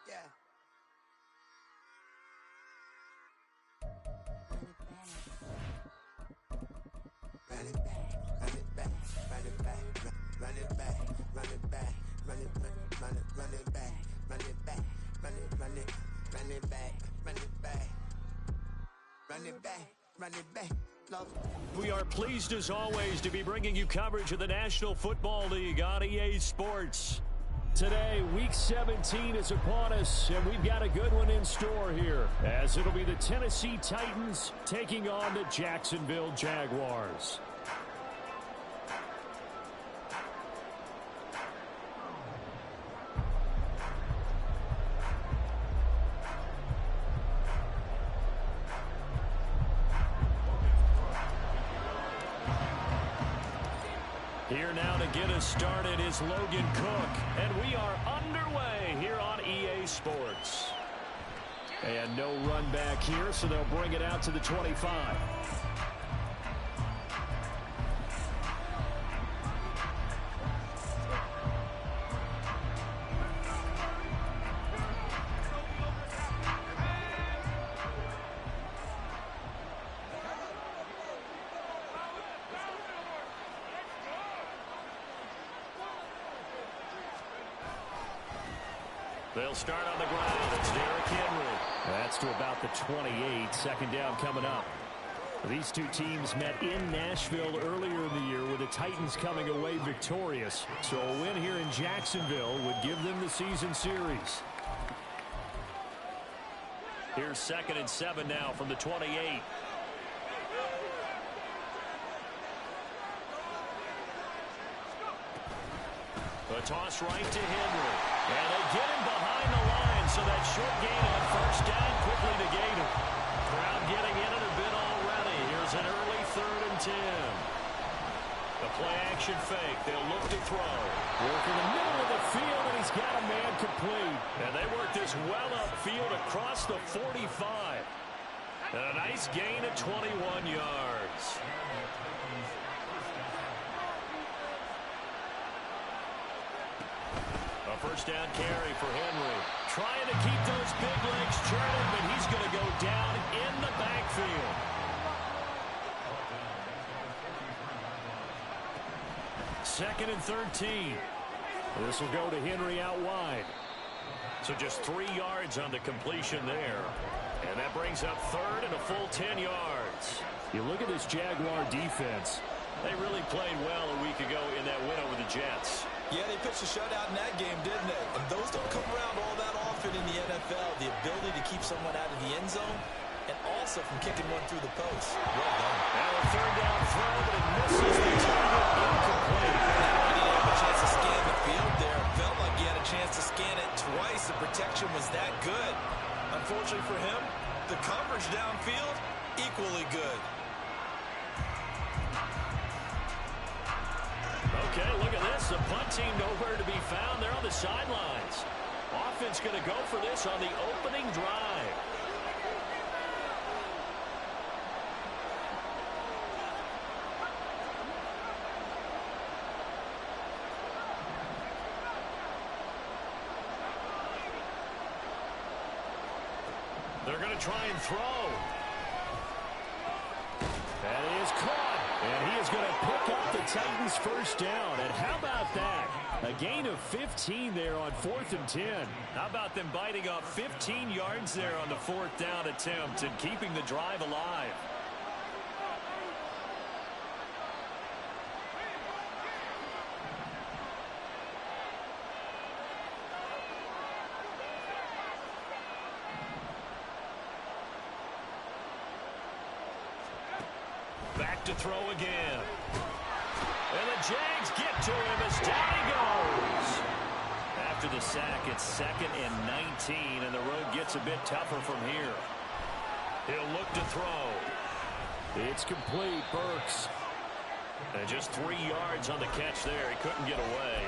Yeah. Run it back, run it back, run it back, run it back, run it back, run it back, run it back, run it back, run it back, run it back, run it back, run it back. We are pleased as always to be bringing you coverage of the National Football League on EA Sports. Today, Week 17 is upon us, and we've got a good one in store here, as it'll be the Tennessee Titans taking on the Jacksonville Jaguars. Here now to get us started is Logan Cook, and we are underway here on EA Sports. And no run back here, so they'll bring it out to the 25. They'll start on the ground. It's Derrick Henry. That's to about the 28. Second down coming up. These two teams met in Nashville earlier in the year with the Titans coming away victorious. So a win here in Jacksonville would give them the season series. Here's 2nd and 7 now from the 28. A toss right to Henry. And they get him behind the line, so that short gain on first down quickly negated. Crowd getting in it a bit already. Here's an early 3rd and 10. The play-action fake. They'll look to throw. Work in the middle of the field, and he's got a man complete. And they work this well upfield across the 45. And a nice gain of 21 yards. A first down carry for Henry. Trying to keep those big legs churning, but he's going to go down in the backfield. Second and 13. This will go to Henry out wide. So just 3 yards on the completion there. And that brings up 3rd and a full 10 yards. You look at this Jaguar defense. They really played well a week ago in that win over the Jets. Yeah, they pitched a shutout in that game, didn't they? And those don't come around all that often in the NFL. The ability to keep someone out of the end zone and also from kicking one through the post. Well done. Now a 3rd down throw, but it misses the target. Incomplete. He didn't have a chance to scan the field there. Felt like he had a chance to scan it twice. The protection was that good. Unfortunately for him, the coverage downfield, equally good. Okay, look at this. The punt team nowhere to be found. They're on the sidelines. Offense going to go for this on the opening drive. They're going to try and throw. That is caught. And he is going to pick up the Titans' first down. And how about that? A gain of 15 there on 4th and 10. How about them biting off 15 yards there on the 4th down attempt and keeping the drive alive? Back to throw again. And the Jags get to him as down he goes. After the sack, it's 2nd and 19, and the road gets a bit tougher from here. He'll look to throw. It's complete, Burks. And just 3 yards on the catch there. He couldn't get away.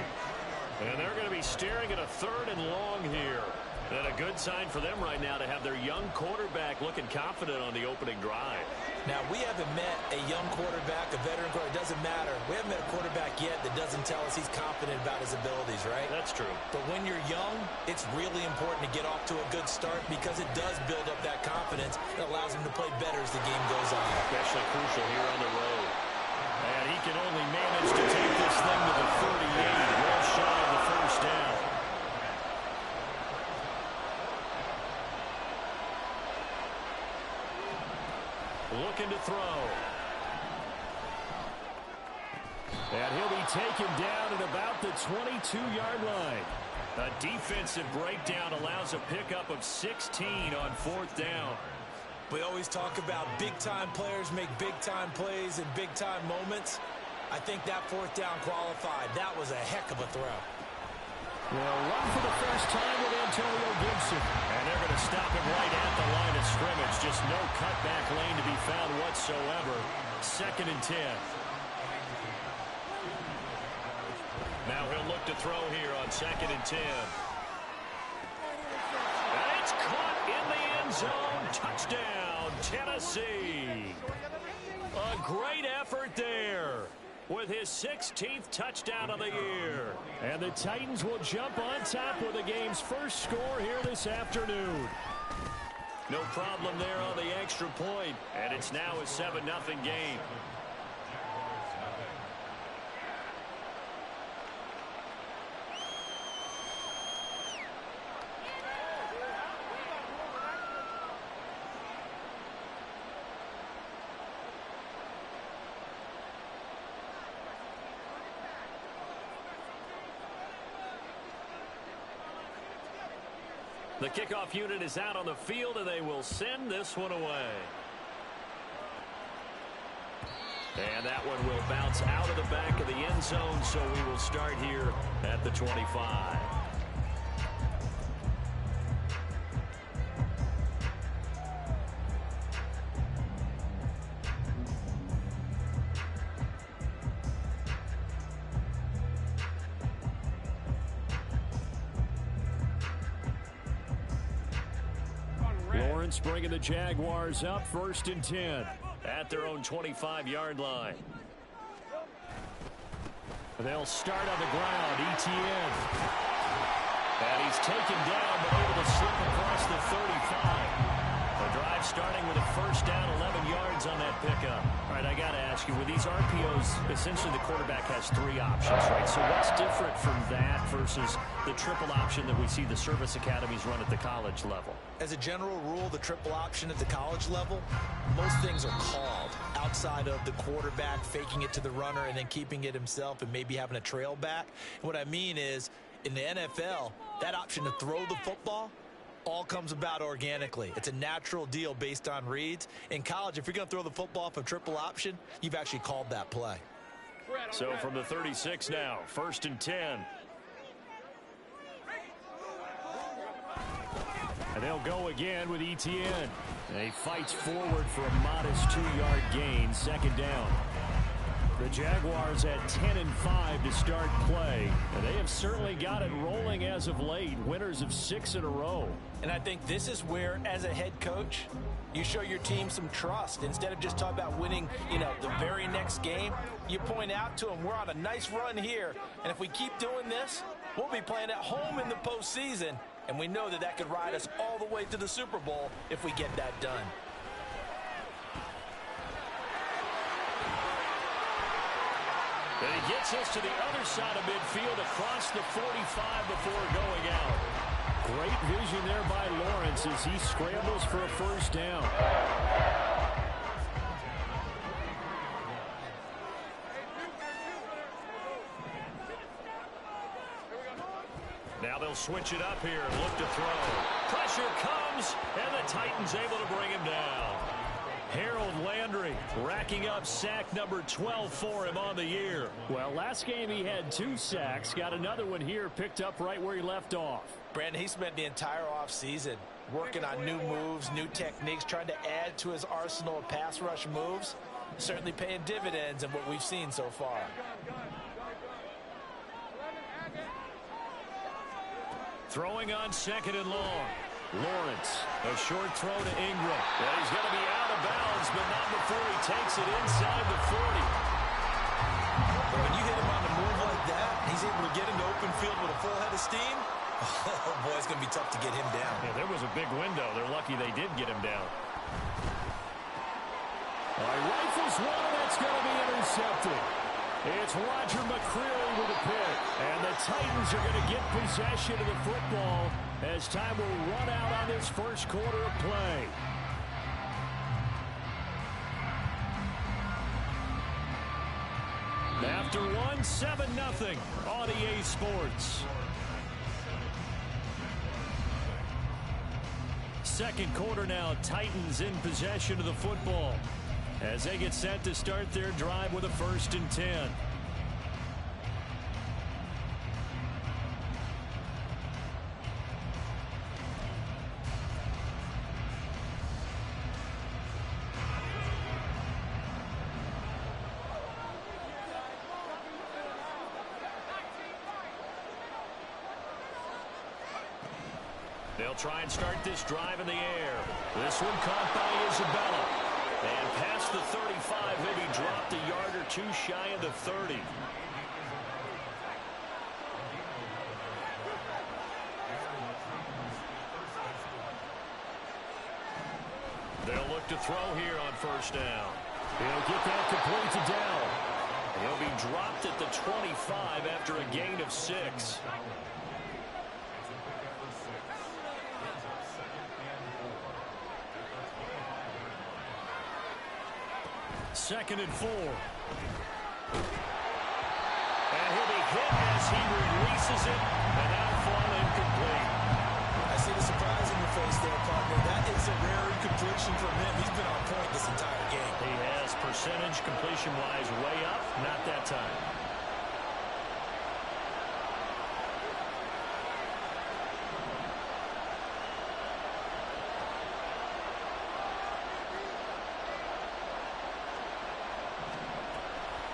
And they're going to be staring at a 3rd and long here. And a good sign for them right now to have their young quarterback looking confident on the opening drive. Now, we haven't met a young quarterback, a veteran quarterback. It doesn't matter. We haven't met a quarterback yet that doesn't tell us he's confident about his abilities, right? That's true. But when you're young, it's really important to get off to a good start because it does build up that confidence. It allows him to play better as the game goes on. Especially crucial here on the road. And he can only manage to take this thing to the 38, well shy of the first down. Looking to throw. And he'll be taken down at about the 22-yard line. A defensive breakdown allows a pickup of 16 on 4th down. We always talk about big-time players make big-time plays in big-time moments. I think that 4th down qualified. That was a heck of a throw. They'll run for the first time with Antonio Gibson. And they're going to stop him right at the line of scrimmage. Just no cutback lane to be found whatsoever. 2nd and 10. Now he'll look to throw here on 2nd and 10. And it's caught in the end zone. Touchdown, Tennessee. A great effort there with his 16th touchdown of the year. And the Titans will jump on top with the game's first score here this afternoon. No problem there on the extra point, and it's now a 7-0 game. The kickoff unit is out on the field, and they will send this one away. And that one will bounce out of the back of the end zone, so we will start here at the 25. Lawrence bringing the Jaguars up 1st and 10 at their own 25-yard line. They'll start on the ground. Etienne. And he's taken down but able to slip across the 35. The drive starting with a first down, 11 yards on that pickup. All right, I got to ask you, with these RPOs, essentially the quarterback has 3 options, right? So what's different from that versus the triple option that we see the service academies run at the college level? As a general rule, the triple option at the college level, most things are called outside of the quarterback faking it to the runner and then keeping it himself and maybe having a trail back. And what I mean is, in the NFL, that option to throw the football all comes about organically. It's a natural deal based on reads. In college, if you're going to throw the football off a triple option, you've actually called that play. So from the 36 now, 1st and 10. And they'll go again with Etienne. And he fights forward for a modest 2-yard gain, 2nd down. The Jaguars at 10-5 to start play. And they have certainly got it rolling as of late. Winners of 6 in a row. And I think this is where, as a head coach, you show your team some trust. Instead of just talking about winning, the very next game, you point out to them, we're on a nice run here. And if we keep doing this, we'll be playing at home in the postseason. And we know that that could ride us all the way to the Super Bowl if we get that done. And he gets us to the other side of midfield across the 45 before going out. Great vision there by Lawrence as he scrambles for a first down. Now they'll switch it up here. Look to throw. Pressure comes, and the Titans able to bring him down. Harold Landry racking up sack number 12 for him on the year. Well, last game he had 2 sacks. Got another one here picked up right where he left off. Brandon, he spent the entire offseason working on new moves, new techniques, trying to add to his arsenal of pass rush moves. Certainly paying dividends in what we've seen so far. Throwing on 2nd and long. Lawrence, a short throw to Ingram. And he's going to be out of bounds, but not before he takes it inside the 40. But when you hit him on the move like that, he's able to get into open field with a full head of steam. Oh, boy, it's going to be tough to get him down. Yeah, there was a big window. They're lucky they did get him down. All right, rifles one, and that's going to be intercepted. It's Roger McCreary with a pick. And the Titans are going to get possession of the football as time will run out on this first quarter of play. After 7-0 on EA Sports. Second quarter now, Titans in possession of the football as they get set to start their drive with a 1st and 10. They'll try and start this drive in the air. This one caught by Isabella. And past the 35, he'll be dropped a yard or two shy of the 30. They'll look to throw here on 1st down. He'll get that complete to Dell. He'll be dropped at the 25 after a gain of 6. 2nd and 4. And he'll be hit as he releases it, and that'll fall incomplete. I see the surprise in your face there, partner. That is a rare incompletion from him. He's been on point this entire game. He has percentage completion-wise way up, not that time.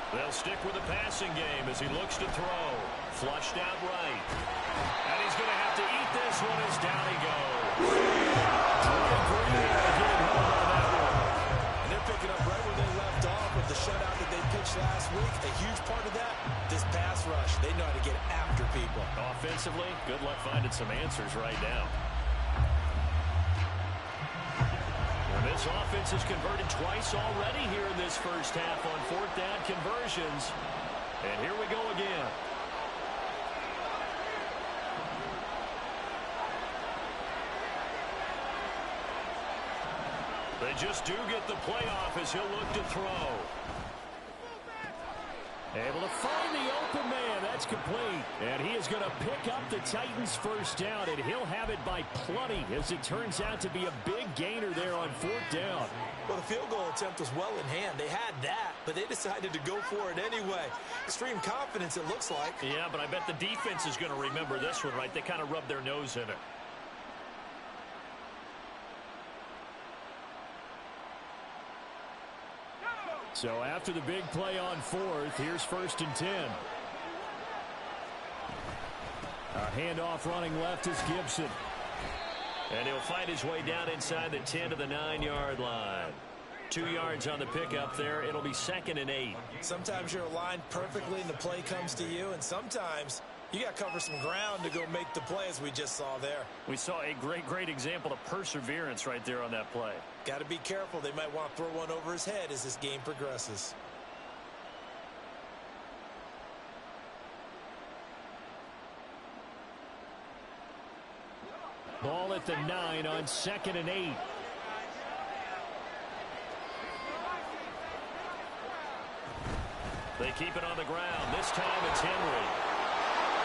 They'll stick with the passing game as he looks to throw. Flushed out right. And he's going to have to eat this one as down he goes. And they're picking up right where they left off with the shutout that they pitched last week. A huge part of that, this pass rush. They know how to get after people. Offensively, good luck finding some answers right now. This offense has converted twice already here in this first half on 4th down conversions. And here we go again. They just do get the playoff as he'll look to throw. Able to find the open man. That's complete. And he is going to pick up the Titans' 1st down, and he'll have it by plenty as it turns out to be a big gainer there on 4th down. Well, the field goal attempt was well in hand. They had that, but they decided to go for it anyway. Extreme confidence, it looks like. Yeah, but I bet the defense is going to remember this one, right? They kind of rubbed their nose in it. So after the big play on 4th, here's 1st and 10. A handoff running left is Gibson. And he'll find his way down inside the 10 to the 9-yard line. 2 yards on the pickup there. It'll be 2nd and 8. Sometimes you're aligned perfectly and the play comes to you, and sometimes you got to cover some ground to go make the play, as we just saw there. We saw a great example of perseverance right there on that play. Got to be careful. They might want to throw one over his head as this game progresses. Ball at the 9 on 2nd and 8. They keep it on the ground. This time it's Henry.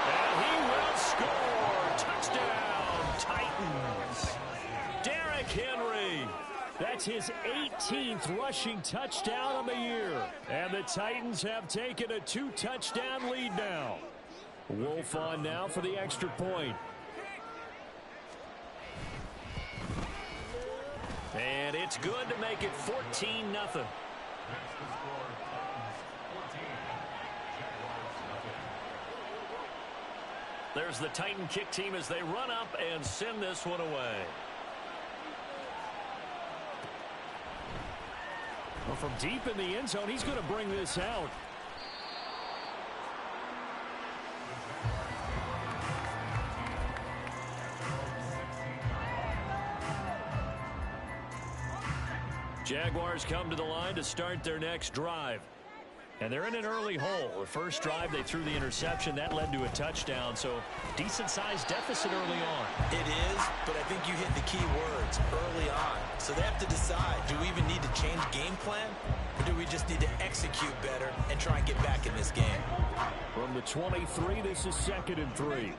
And he will score. Touchdown, Titans. Derrick Henry. That's his 18th rushing touchdown on the year. And the Titans have taken a 2-touchdown lead now. Wolf on now for the extra point. And it's good to make it 14-0. There's the Titan kick team as they run up and send this one away. Well, from deep in the end zone, he's going to bring this out. Jaguars come to the line to start their next drive. And they're in an early hole. The first drive, they threw the interception. That led to a touchdown, so decent-sized deficit early on. It is, but I think you hit the key words, early on. So they have to decide, do we even need to change game plan? Or do we just need to execute better and try and get back in this game? From the 23, this is 2nd and 3.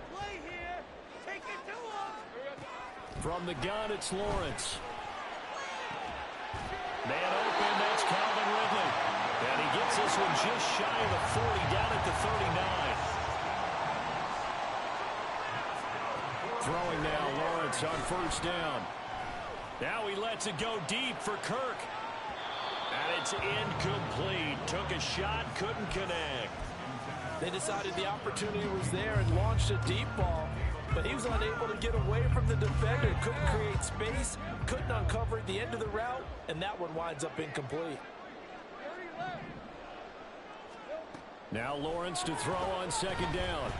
From the gun, it's Lawrence. Man open, that's Calvin Ridley. And he gets this one just shy of the 40, down at the 39. Throwing now, Lawrence on first down. Now he lets it go deep for Kirk. And it's incomplete. Took a shot, couldn't connect. They decided the opportunity was there and launched a deep ball, but he was unable to get away from the defender. Couldn't create space, couldn't uncover at the end of the route, and that one winds up incomplete. Now Lawrence to throw on 2nd down.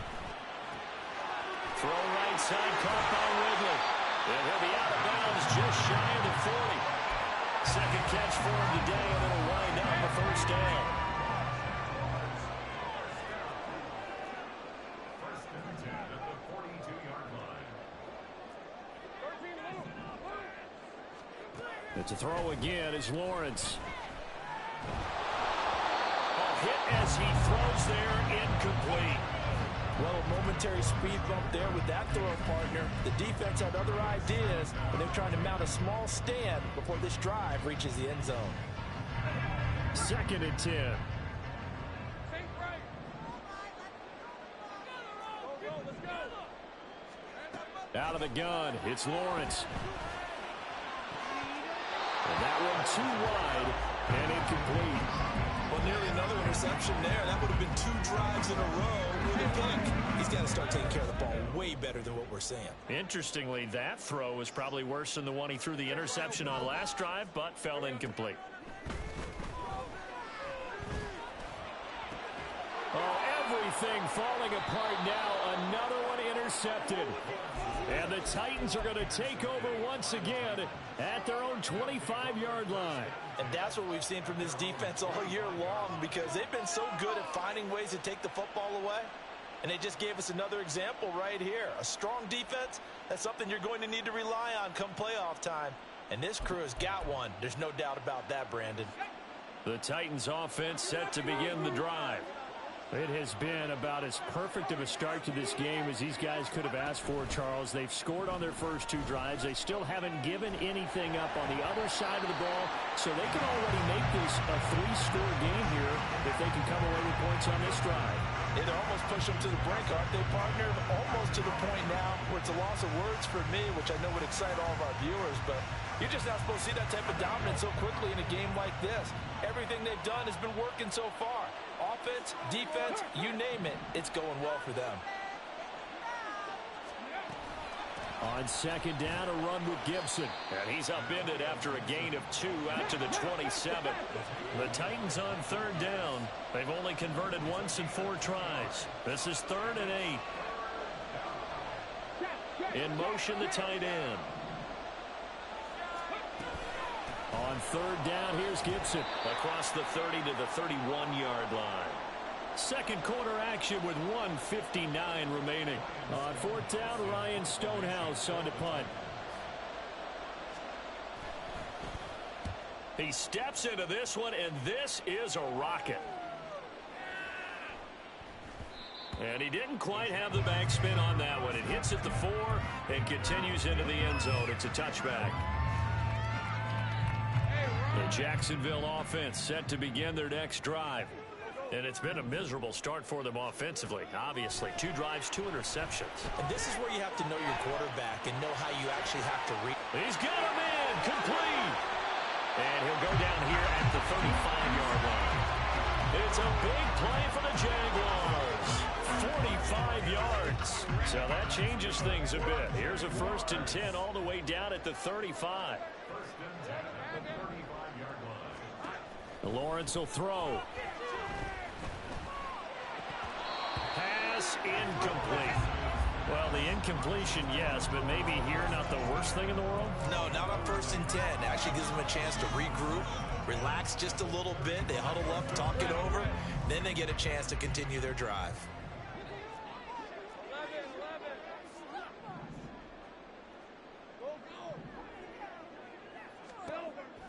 Throw right side, caught by Ridley. And he'll be out of bounds just shy of the 40. Second catch for him today, and it'll wind up a first down. It's a throw again is Lawrence. Hit as he throws there, incomplete. Well, a momentary speed bump there with that throw partner. The defense had other ideas, but they're trying to mount a small stand before this drive reaches the end zone. 2nd and 10. Out of the gun, it's Lawrence. And that one too wide and incomplete. Well, nearly another interception there. That would have been 2 drives in a row with a pick. He's got to start taking care of the ball way better than what we're seeing. Interestingly, that throw was probably worse than the one he threw the interception on last drive, but fell incomplete. Oh, everything falling apart now. Another one intercepted. And the Titans are going to take over once again at their own 25-yard line. And that's what we've seen from this defense all year long, because they've been so good at finding ways to take the football away. And they just gave us another example right here. A strong defense, that's something you're going to need to rely on come playoff time. And this crew has got one. There's no doubt about that, Brandon. The Titans offense set to begin the drive. It has been about as perfect of a start to this game as these guys could have asked for, Charles. They've scored on their first 2 drives. They still haven't given anything up on the other side of the ball, so they can already make this a 3-score game here if they can come away with points on this drive. They're almost push them to the brink, aren't they, partner? Almost to the point now where it's a loss of words for me, which I know would excite all of our viewers, but you're just not supposed to see that type of dominance so quickly in a game like this. Everything they've done has been working so far. Offense, defense, you name it, it's going well for them. On 2nd down, a run with Gibson. And he's upended after a gain of 2 out to the 27. The Titans on 3rd down. They've only converted once in 4 tries. This is 3rd and 8. In motion, the tight end. On 3rd down, here's Gibson. Across the 30 to the 31-yard line. Second quarter action with 1:59 remaining. On 4th down, Ryan Stonehouse on to punt. He steps into this one, and this is a rocket. And he didn't quite have the backspin on that one. It hits at the 4 and continues into the end zone. It's a touchback. The Jacksonville offense set to begin their next drive. And it's been a miserable start for them offensively. Obviously, 2 drives, 2 interceptions. And this is where you have to know your quarterback and know how you actually have to read. He's got him in, complete. And he'll go down here at the 35-yard line. It's a big play for the Jaguars. 45 yards. So that changes things a bit. Here's a 1st and 10 all the way down at the 35. Lawrence will throw. Pass incomplete. Well, the incompletion, yes, but maybe here not the worst thing in the world? No, not on 1st and 10. Actually gives them a chance to regroup, relax just a little bit. They huddle up, talk it over, then they get a chance to continue their drive.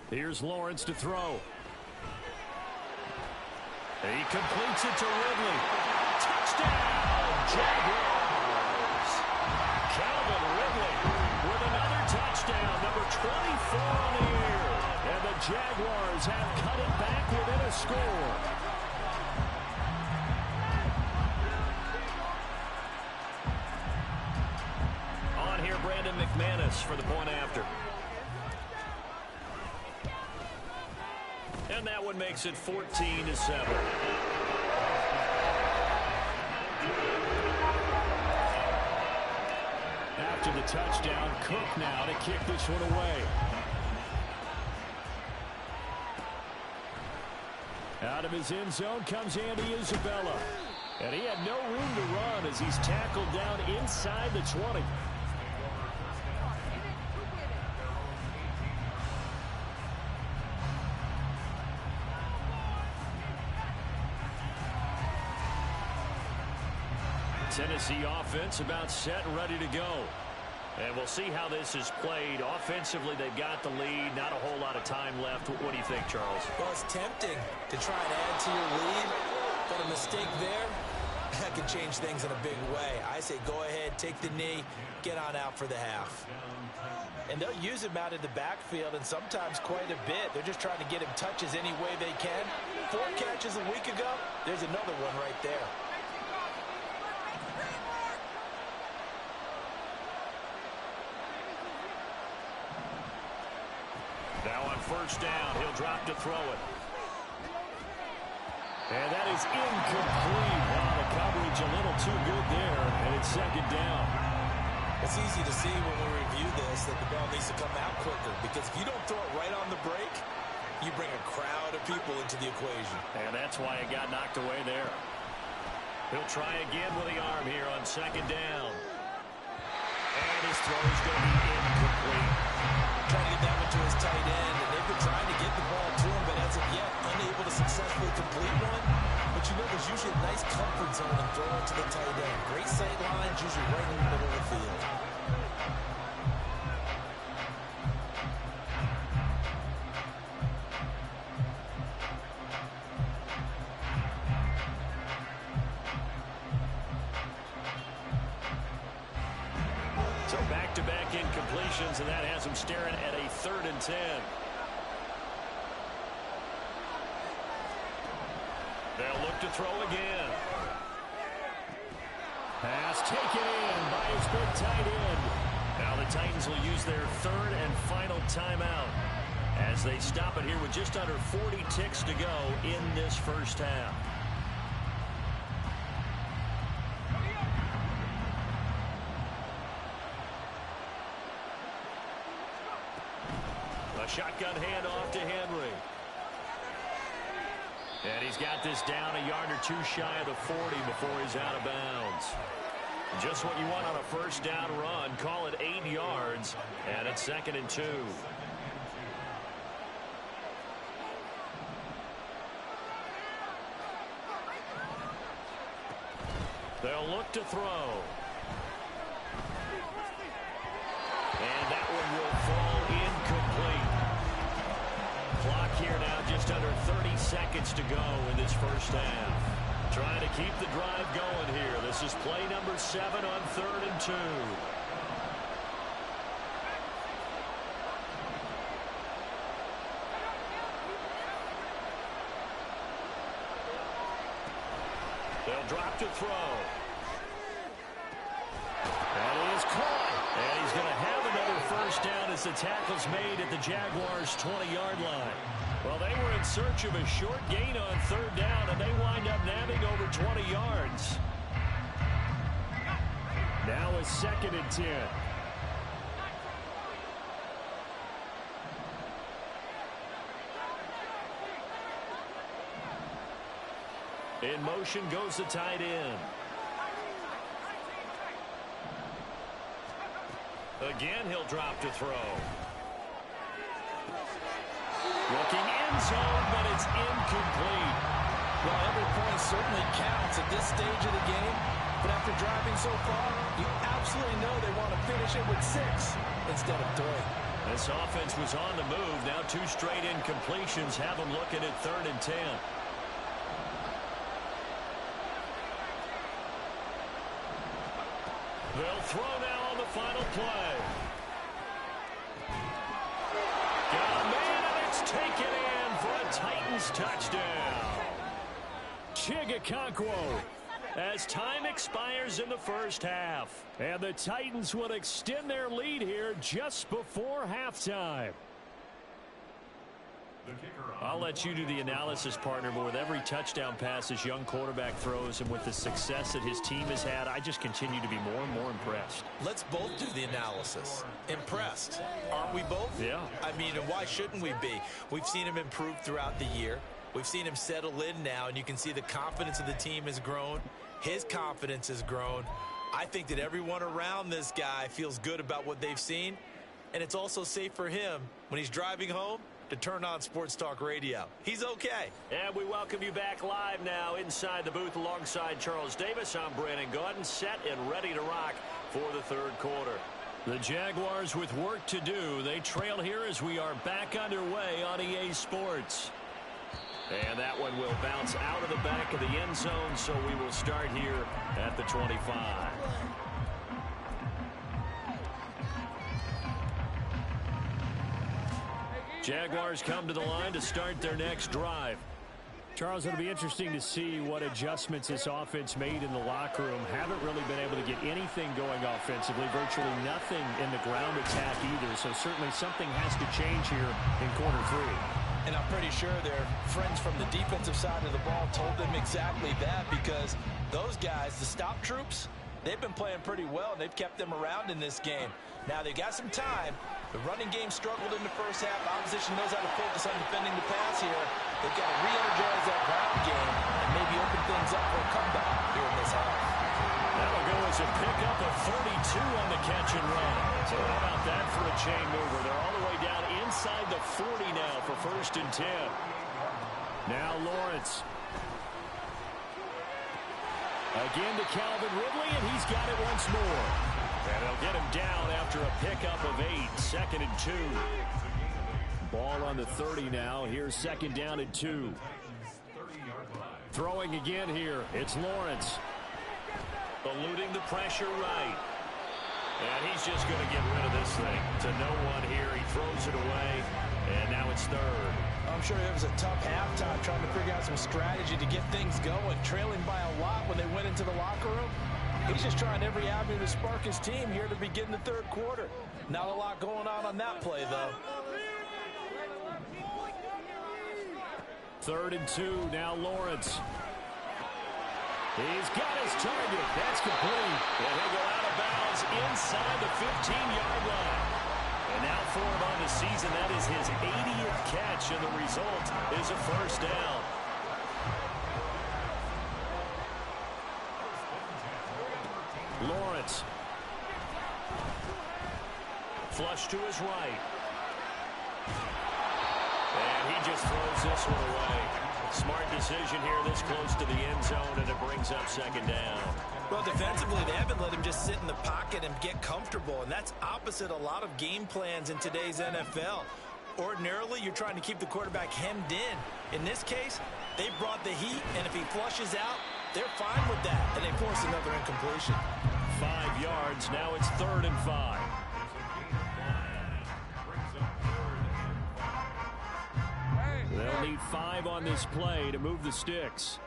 Here's Lawrence to throw. He completes it to Ridley. Touchdown, Jaguars! Calvin Ridley with another touchdown, number 24 on the year. And the Jaguars have cut it back within a score. On here, Brandon McManus for the point after. And that one makes it 14-7. After the touchdown, Cook now to kick this one away. Out of his end zone comes Andy Isabella. And he had no room to run as he's tackled down inside the 20. Tennessee offense about set and ready to go. And we'll see how this is played. Offensively, they've got the lead. Not a whole lot of time left. What do you think, Charles? Well, it's tempting to try and add to your lead, but a mistake there, that could change things in a big way. I say go ahead, take the knee, get on out for the half. And they'll use him out in the backfield, and sometimes quite a bit. They're just trying to get him touches any way they can. 4 catches a week ago, there's another one right there. Now on 1st down, he'll drop to throw it. And that is incomplete. Wow, the coverage a little too good there, and it's 2nd down. It's easy to see when we review this that the ball needs to come out quicker, because if you don't throw it right on the break, you bring a crowd of people into the equation. And that's why it got knocked away there. He'll try again with the arm here on 2nd down. And his throw is going to be incomplete. Trying to get that one to his tight end, and they've been trying to get the ball to him, but as of yet, unable to successfully complete one. But you know, there's usually a nice comfort zone in throwing to the tight end. Great sight lines, usually right in the middle of the field. So back-to-back incompletions, and that has him staring at a 3rd and 10. They'll look to throw again. Pass taken in by his big tight end. Now the Titans will use their 3rd and final timeout as they stop it here with just under 40 ticks to go in this 1st half. Shotgun handoff to Henry. And he's got this down a yard or 2 shy of the 40 before he's out of bounds. Just what you want on a 1st down run. Call it 8 yards, and it's 2nd and 2. They'll look to throw. And that one will fall incomplete. Clock here now just under 30 seconds to go in this 1st half. Trying to keep the drive going here. This is play number 7 on 3rd and 2. They'll drop to throw. That is caught. And he's going to have another 1st down as the tackle's made at the Jaguars' 20-yard line. Well, they were in search of a short gain on third down, and they wind up nabbing over 20 yards. Now a 2nd and 10. In motion goes the tight end. Again, he'll drop to throw. Looking end zone, but it's incomplete. Well, every point certainly counts at this stage of the game. But after driving so far, you absolutely know they want to finish it with 6 instead of 3. This offense was on the move. Now 2 straight incompletions have them looking at 3rd and 10. They'll throw now on the final play. Got a man, and it's taken in for a Titans touchdown. Chigakonkwo, as time expires in the first half. And the Titans will extend their lead here just before halftime. I'll let you do the analysis, partner, but with every touchdown pass this young quarterback throws and with the success that his team has had, I just continue to be more and more impressed. Let's both do the analysis. Impressed. Aren't we both? Yeah. I mean, and why shouldn't we be? We've seen him improve throughout the year. We've seen him settle in now, and you can see the confidence of the team has grown. His confidence has grown. I think that everyone around this guy feels good about what they've seen, and it's also safe for him when he's driving home to turn on Sports Talk Radio. He's okay. And we welcome you back live now inside the booth alongside Charles Davis. I'm Brandon Gaudin, set and ready to rock for the 3rd quarter. The Jaguars with work to do. They trail here as we are back underway on EA Sports. And that one will bounce out of the back of the end zone, so we will start here at the 25. Jaguars come to the line to start their next drive. Charles, it'll be interesting to see what adjustments this offense made in the locker room. Haven't really been able to get anything going offensively, virtually nothing in the ground attack either. So certainly something has to change here in quarter 3. And I'm pretty sure their friends from the defensive side of the ball told them exactly that, because those guys, the stop troops, they've been playing pretty well, and they've kept them around in this game. Now, they've got some time. The running game struggled in the first half. Opposition knows how to focus on defending the pass here. They've got to re-energize that ground game and maybe open things up for a comeback here in this half. That'll go as a pickup of 32 on the catch and run. So how about that for a chain mover? They're all the way down inside the 40 now for 1st and 10. Now Lawrence. Again to Calvin Ridley, and he's got it once more. And they'll get him down after a pickup of 8, 2nd and 2. Ball on the 30 now. Here's 2nd down and 2. Throwing again here. It's Lawrence. Eluding the pressure right. And he's just going to get rid of this thing. To no one here. He throws it away. And now it's 3rd. I'm sure it was a tough halftime trying to figure out some strategy to get things going. Trailing by a lot when they went into the locker room. He's just trying every avenue to spark his team here to begin the 3rd quarter. Not a lot going on that play, though. 3rd and 2. Now Lawrence. He's got his target. That's complete. And he'll go out of bounds inside the 15-yard line. And now for him on the season, that is his 80th catch, and the result is a 1st down. Lawrence. Flush to his right. And he just throws this one away. Smart decision here this close to the end zone, and it brings up 2nd down. Well, defensively, they haven't let him just sit in the pocket and get comfortable, and that's opposite a lot of game plans in today's NFL. Ordinarily, you're trying to keep the quarterback hemmed in. In this case, they brought the heat, and if he flushes out, they're fine with that, and they force another incompletion. 5 yards. Now it's 3rd and 5. They'll need 5 on this play to move the sticks.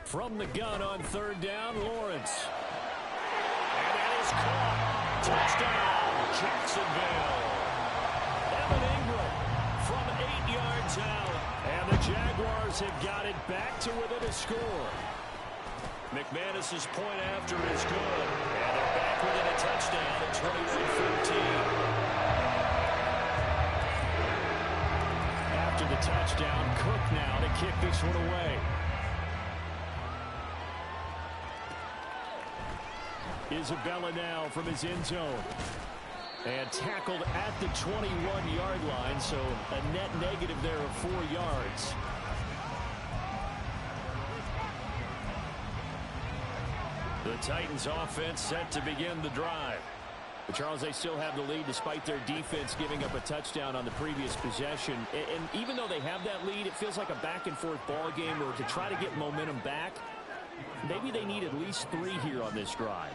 From the gun on 3rd down, Lawrence. And that is caught. Touchdown, Jacksonville. Evan Ingram from 8 yards out. And the Jaguars have got it back to within a score. McManus's point after is good. And they're back within a touchdown at 21-14. After the touchdown, Cook now to kick this one away. Isabella now from his end zone. And tackled at the 21-yard line, so a net negative there of 4 yards. The Titans offense set to begin the drive. But Charles, they still have the lead despite their defense giving up a touchdown on the previous possession. And even though they have that lead, it feels like a back-and-forth ball game where to try to get momentum back, maybe they need at least 3 here on this drive.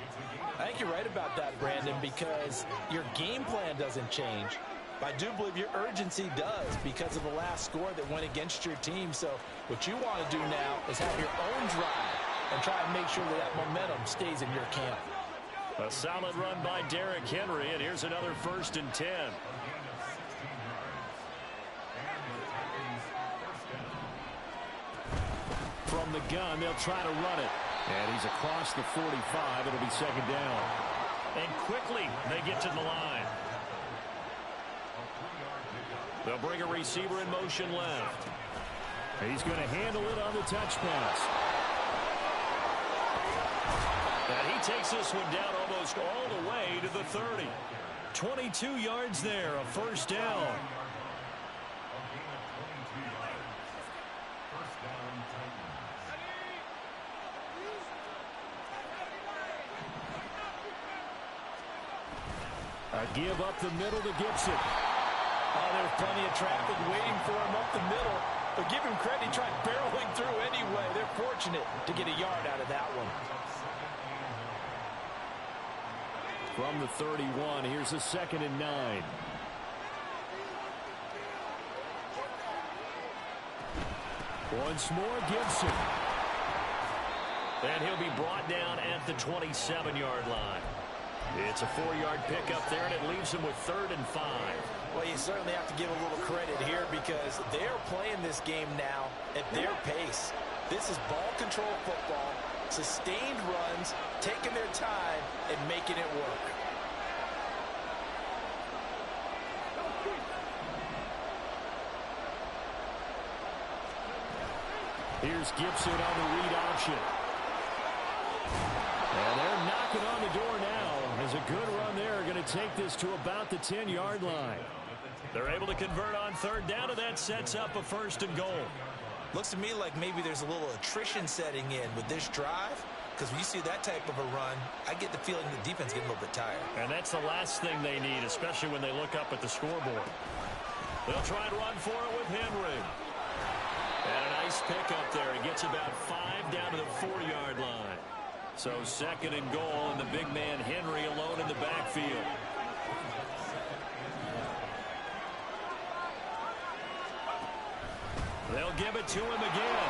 I think you're right about that, Brandon, because your game plan doesn't change. But I do believe your urgency does because of the last score that went against your team. So what you want to do now is have your own drive and try and make sure that momentum stays in your camp. A solid run by Derrick Henry, and here's another 1st and 10. From the gun, they'll try to run it. And he's across the 45. It'll be 2nd down. And quickly, they get to the line. They'll bring a receiver in motion left. He's going to handle it on the touch pass. And he takes this one down almost all the way to the 30. 22 yards there, a 1st down. A give up the middle to Gibson. Oh, there's plenty of traffic waiting for him up the middle. But give him credit, he tried barreling through anyway. They're fortunate to get a yard out of that one. From the 31, here's a 2nd and 9. Once more, Gibson. And he'll be brought down at the 27-yard line. It's a 4-yard pickup there, and it leaves him with 3rd and 5. Well, you certainly have to give a little credit here because they're playing this game now at their pace. This is ball control football, sustained runs, taking their time, and making it work. Here's Gibson on the read option. And they're knocking on the door now. As a good run there, going to take this to about the 10-yard line. They're able to convert on 3rd down, and that sets up a 1st and goal. Looks to me like maybe there's a little attrition setting in with this drive, because when you see that type of a run, I get the feeling the defense getting a little bit tired. And that's the last thing they need, especially when they look up at the scoreboard. They'll try and run for it with Henry. And a nice pickup there. He gets about 5 down to the 4-yard line. So 2nd and goal, and the big man Henry alone in the backfield. They'll give it to him again.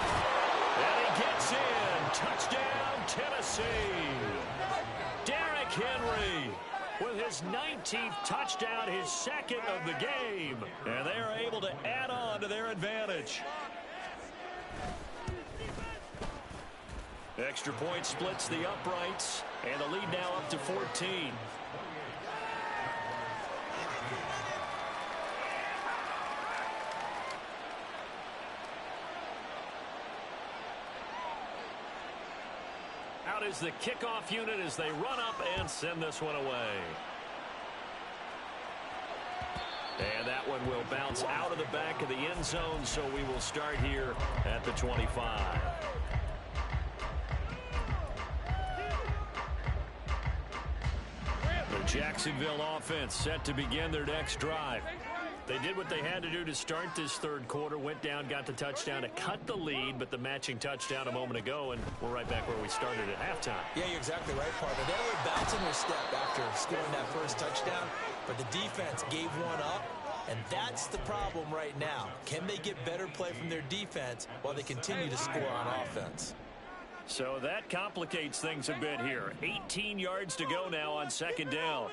And he gets in. Touchdown, Tennessee. Derrick Henry with his 19th touchdown, his 2nd of the game. And they are able to add on to their advantage. Extra point splits the uprights, and the lead now up to 14. Out is the kickoff unit as they run up and send this one away. And that one will bounce out of the back of the end zone, so we will start here at the 25. The Jacksonville offense set to begin their next drive. They did what they had to do to start this 3rd quarter, went down, got the touchdown to cut the lead, but the matching touchdown a moment ago, and we're right back where we started at halftime. Yeah, you're exactly right, partner. They were bouncing their step after scoring that 1st touchdown, but the defense gave one up, and that's the problem right now. Can they get better play from their defense while they continue to score on offense? So that complicates things a bit here. 18 yards to go now on second down.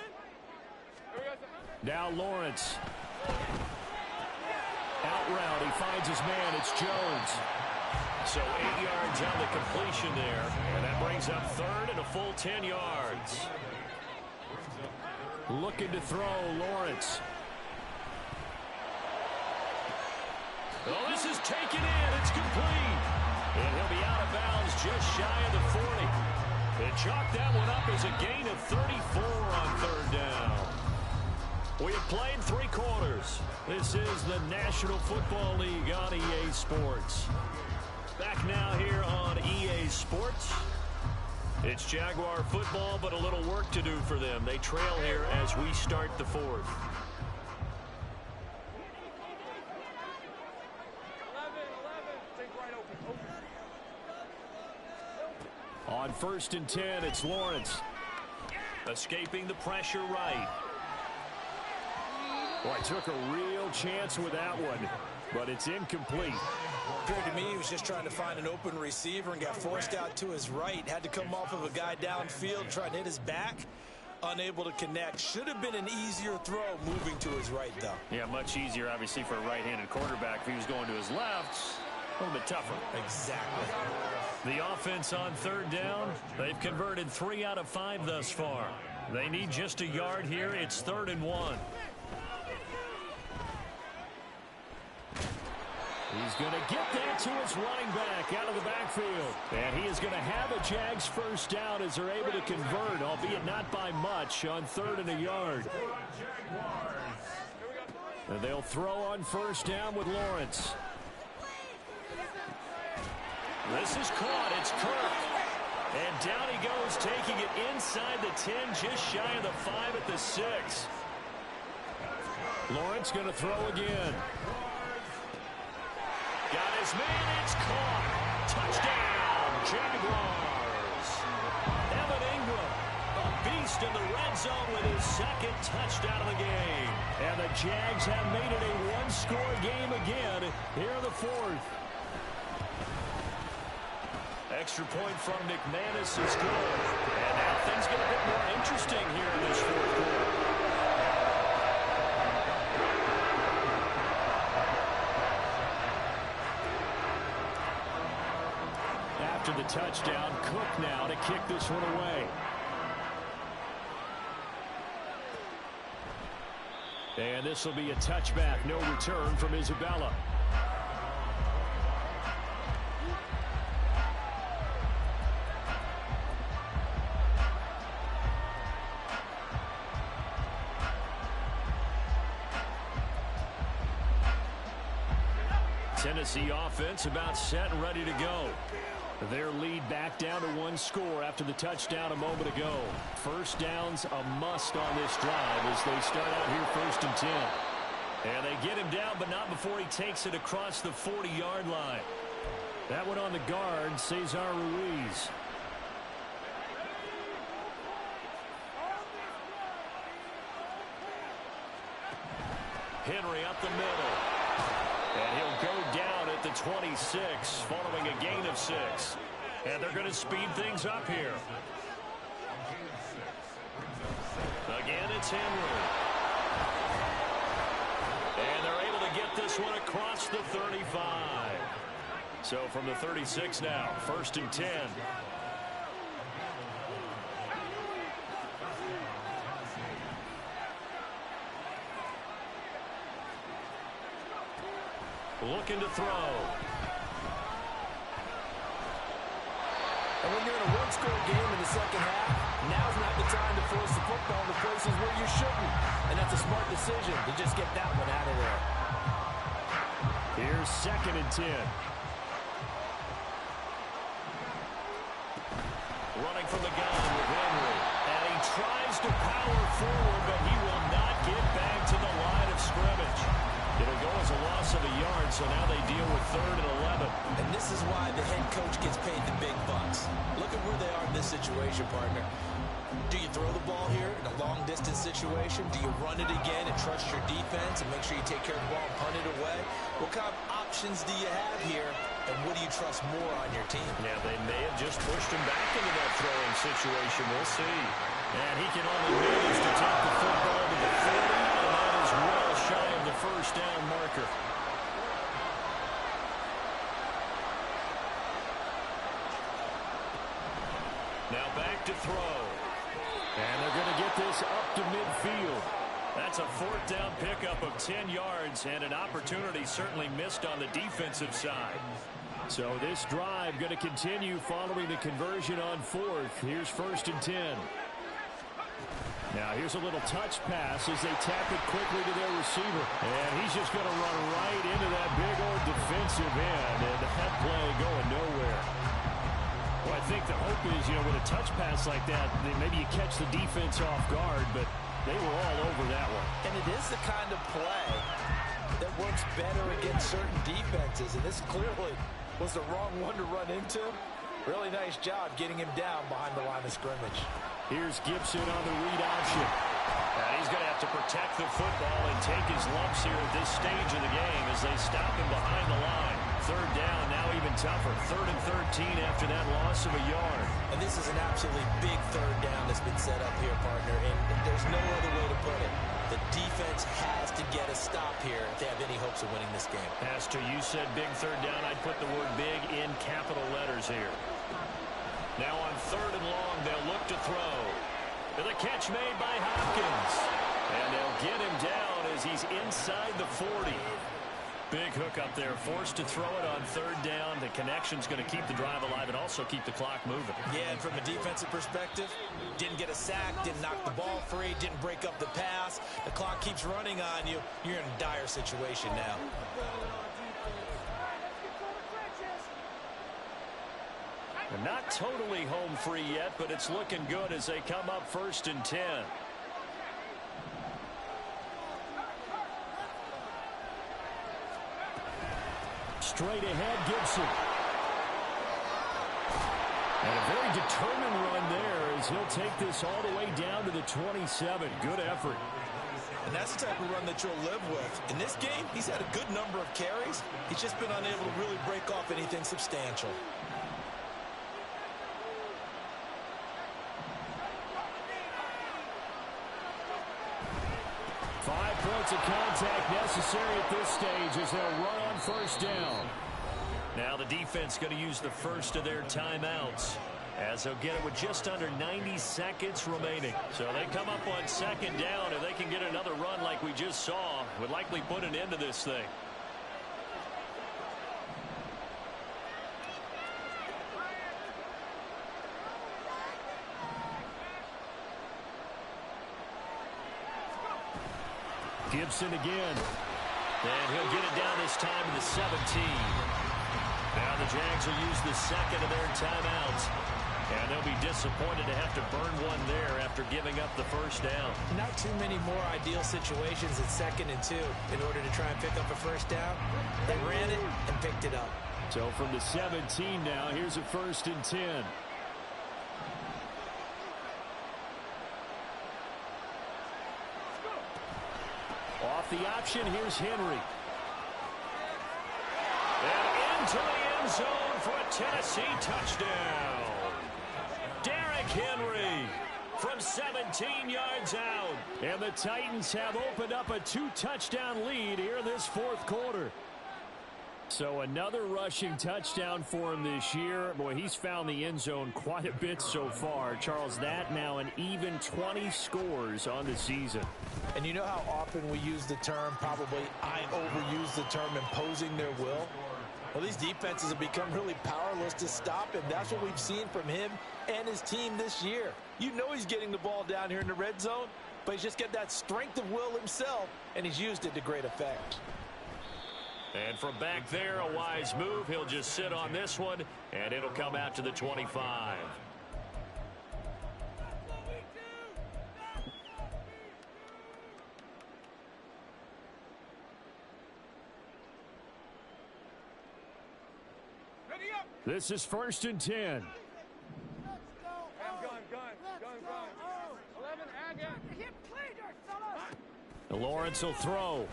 Now Lawrence. Out route, he finds his man. It's Jones. So 8 yards on the completion there. And that brings up third and a full 10 yards. Looking to throw, Lawrence. Oh, this is taken in. It's complete. And he'll be out of bounds just shy of the 40. And chalk that one up as a gain of 34 on third down. We have played 3 quarters. This is the National Football League on EA Sports. Back now here on EA Sports. It's Jaguar football, but a little work to do for them. They trail here as we start the fourth. On 1st and 10, it's Lawrence. Escaping the pressure right. Boy, took a real chance with that one, but it's incomplete. Appeared to me he was just trying to find an open receiver and got forced out to his right. Had to come off of a guy downfield trying to hit his back. Unable to connect. Should have been an easier throw moving to his right, though. Yeah, much easier, obviously, for a right-handed quarterback. If he was going to his left, a little bit tougher. Exactly. The offense on third down, they've converted 3 out of 5 thus far. They need just a yard here. It's 3rd and 1. He's going to get that to his running back out of the backfield. And he is going to have a Jags first down as they're able to convert, albeit not by much, on 3rd and a yard. And they'll throw on first down with Lawrence. This is caught. It's Kirk. And down he goes, taking it inside the 10, just shy of the 5 at the 6. Lawrence going to throw again. Got his man. It's caught. Touchdown, Jaguars. Evan Ingram, a beast in the red zone with his 2nd touchdown of the game. And the Jags have made it a one-score game again here in the 4th. Extra point from McManus is good. And now things get a bit more interesting here in this 4th quarter. After the touchdown, Cook now to kick this one away. And this will be a touchback. No return from Isabella. Tennessee offense about set and ready to go. Their lead back down to 1 score after the touchdown a moment ago. First down's a must on this drive as they start out here 1st and 10. And they get him down, but not before he takes it across the 40-yard line. That one on the guard, Cesar Ruiz. Henry up the middle. And he'll go down at the 26 following a gain of 6. And they're going to speed things up here. Again, it's Henry. And they're able to get this one across the 35. So from the 36 now, 1st and 10. Looking to throw. And when you're in a one-score game in the second half, now's not the time to force the football to places where you shouldn't. And that's a smart decision to just get that one out of there. Here's 2nd and 10. Running from the gun with Henry. And he tries to power forward, but he will not get back to the line of scrimmage. It'll go as a loss loss of a yard, so now they deal with 3rd and 11. And this is why the head coach gets paid the big bucks. Look at where they are in this situation, partner. Do you throw the ball here in a long-distance situation? Do you run it again and trust your defense and make sure you take care of the ball and punt it away? What kind of options do you have here, and what do you trust more on your team? Yeah, they may have just pushed him back into that throwing situation. We'll see. And he can only manage to take the football to the 40, and that is well shy of the first down marker. Now back to throw. And they're going to get this up to midfield. That's a 4th down pickup of 10 yards, and an opportunity certainly missed on the defensive side. So this drive going to continue following the conversion on 4th. Here's 1st and 10. Now here's a little touch pass as they tap it quickly to their receiver. And he's just going to run right into that big old defensive end, and that play going nowhere. Well, I think the hope is, with a touch pass like that, maybe you catch the defense off guard, but they were all over that one. And it is the kind of play that works better against certain defenses, and this clearly was the wrong one to run into. Really nice job getting him down behind the line of scrimmage. Here's Gibson on the read option. And he's going to have to protect the football and take his lumps here at this stage of the game as they stop him behind the line. 3rd down, now even tougher. 3rd and 13 after that loss of a yard. And this is an absolutely big 3rd down that's been set up here, partner, and there's no other way to put it. The defense has to get a stop here if they have any hopes of winning this game. As to you said big 3rd down, I'd put the word big in capital letters here. Now on 3rd and long, they'll look to throw. And the catch made by Hopkins. And they'll get him down as he's inside the 40. Big hook up there, forced to throw it on 3rd down. The connection's going to keep the drive alive and also keep the clock moving. Yeah, and from a defensive perspective, didn't get a sack, didn't knock the ball free, didn't break up the pass. The clock keeps running on you. You're in a dire situation now. They're not totally home free yet, but it's looking good as they come up 1st and 10. Straight ahead, Gibson. And a very determined run there as he'll take this all the way down to the 27. Good effort. And that's the type of run that you'll live with. In this game, he's had a good number of carries. He's just been unable to really break off anything substantial. 5 points of contact necessary at this stage as they'll run on 1st down. Now the defense going to use the first of their timeouts as they'll get it with just under 90 seconds remaining. So they come up on 2nd down, and they can get another run like we just saw. Would likely put an end to this thing. Gibson again. And he'll get it down this time to the 17. Now the Jags will use the 2nd of their timeouts. And they'll be disappointed to have to burn one there after giving up the 1st down. Not too many more ideal situations at 2nd and 2 in order to try and pick up a 1st down. They ran it and picked it up. So from the 17 now, here's a 1st and 10. Off the option, here's Henry. And into the end zone for a Tennessee touchdown. Derrick Henry from 17 yards out. And the Titans have opened up a 2-touchdown lead here in this 4th quarter. So another rushing touchdown for him this year. Boy, he's found the end zone quite a bit so far. Charles, that now an even 20 scores on the season. And you know how often we use the term, probably I overuse the term, imposing their will? Well, these defenses have become really powerless to stop him. That's what we've seen from him and his team this year. You know he's getting the ball down here in the red zone, but he's just got that strength of will himself, and he's used it to great effect. And from back there, a wise move. He'll just sit on this one, and it'll come out to the 25. This is 1st and 10. Lawrence will throw.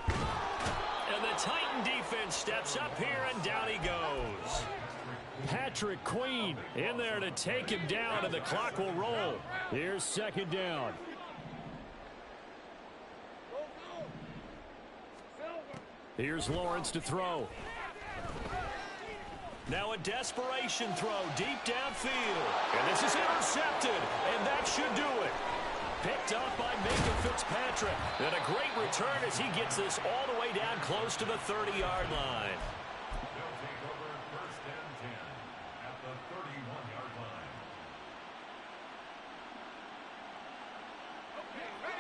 And the Titan defense steps up here, and down he goes. Patrick Queen in there to take him down, and the clock will roll. Here's 2nd down. Here's Lawrence to throw. Now a desperation throw deep downfield. And this is intercepted, and that should do it. Picked up by Minka Fitzpatrick. And a great return as he gets this all the way down close to the 30-yard line.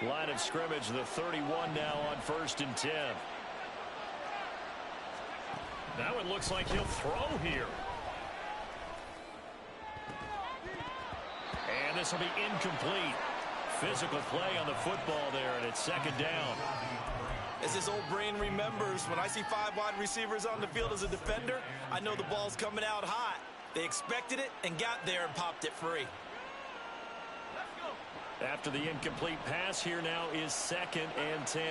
Line of scrimmage, the 31 now on 1st and 10. Now it looks like he'll throw here. And this will be incomplete. Physical play on the football there, and it's 2nd down. As his old brain remembers, when I see 5 wide receivers on the field as a defender, I know the ball's coming out hot. They expected it and got there and popped it free. After the incomplete pass, here now is 2nd and 10.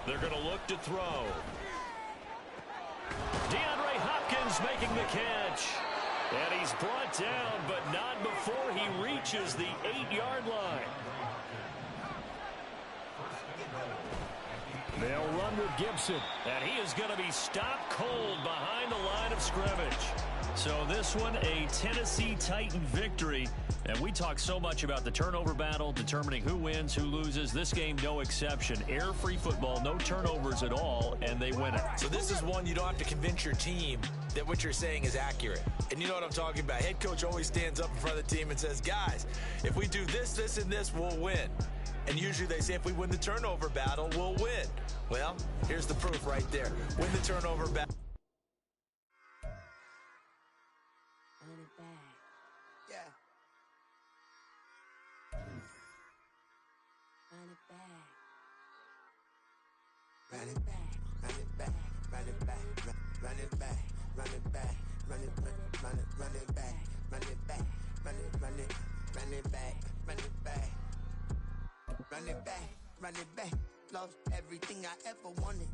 They're going to look to throw. DeAndre Hopkins making the catch. And he's brought down, but not before he reaches the 8-yard line. They'll run with Gibson. And he is going to be stopped cold behind the line of scrimmage. So this one, a Tennessee Titan victory. And we talk so much about the turnover battle, determining who wins, who loses. This game, no exception. Air-free football, no turnovers at all, and they win it. So this is one you don't have to convince your team that what you're saying is accurate. And you know what I'm talking about. Head coach always stands up in front of the team and says, guys, if we do this, this, and this, we'll win. And usually they say if we win the turnover battle, we'll win. Well, here's the proof right there. Win the turnover battle. Run it back, run it back, run it back, run it back, run it back, run it back, run it back, run it back, run it back, run it back, run it back, run it back. Lost everything I ever wanted.